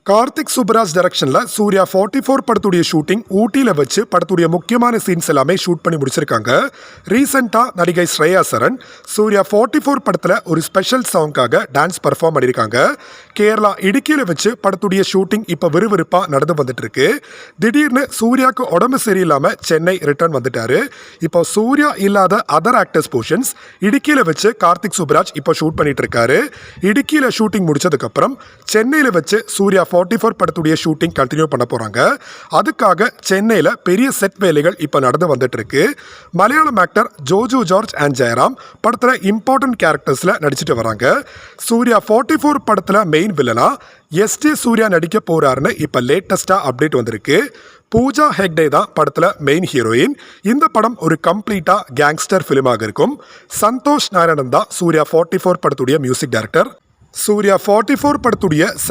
கார்த்திக் சுப்பராஜ் டைரக்ஷன்ல சூர்யா 44 படத்துடைய ஷூட்டிங் ஊட்டியில வச்சு படத்துடைய முக்கியமான சீன்ஸ் எல்லாமே ஷூட் பண்ணி முடிச்சிருக்காங்க. ரீசெண்டா நடிகை ஸ்ரேயா சரண் சூர்யா 44 படத்துல ஒரு ஸ்பெஷல் சாங்காக டான்ஸ் பர்ஃபார்ம் பண்ணியிருக்காங்க. கேரளா இடுக்கியில வச்சு படத்துடைய ஷூட்டிங் இப்ப விறுவிறுப்பா நடந்து வந்துட்டு இருக்கு. திடீர்னு சூர்யாவுக்கு உடம்பு சரியில்லாம சென்னை ரிட்டர்ன் வந்துட்டாரு. இப்போ சூர்யா இல்லாத அதர் ஆக்டர்ஸ் போர்ஷன்ஸ் இடுக்கியில வச்சு கார்த்திக் சுப்பராஜ் இப்போ ஷூட் பண்ணிட்டு இருக்காரு. இடுக்கியில ஷூட்டிங் முடிச்சதுக்கு அப்புறம் சென்னையில வச்சு சூர்யா 44 படத்துடைய ஷூட்டிங் கண்டினியூ பண்ண போறாங்க. அதுக்காக சென்னையில பெரிய செட் வேலைகள் இப்ப நடந்து வந்துட்டு இருக்கு. மலையாளம் ஆக்டர் ஜோஜோ ஜார்ஜ் அண்ட் ஜெயராம் படத்துல இம்பார்ட்டன்ட் கேரக்டர்ஸ்ல நடிச்சிட்டு வராங்க. சூர்யா 44 படத்துல மெயின் வில்லனா எஸ்டி சூர்யா நடிக்க போறாருன்னு இப்ப லேட்டஸ்டா அப்டேட் வந்திருக்கு. பூஜா ஹெக்டே தான் படத்துல மெயின் ஹீரோயின். இந்த படம் ஒரு கம்ப்ளீட்டா கேங்ஸ்டர் பிலிமாக இருக்கும். சந்தோஷ் நாராயணன் தான் சூர்யா 44 படத்துடைய மியூசிக் டைரக்டர். சூர்யா 44 படத்துடைய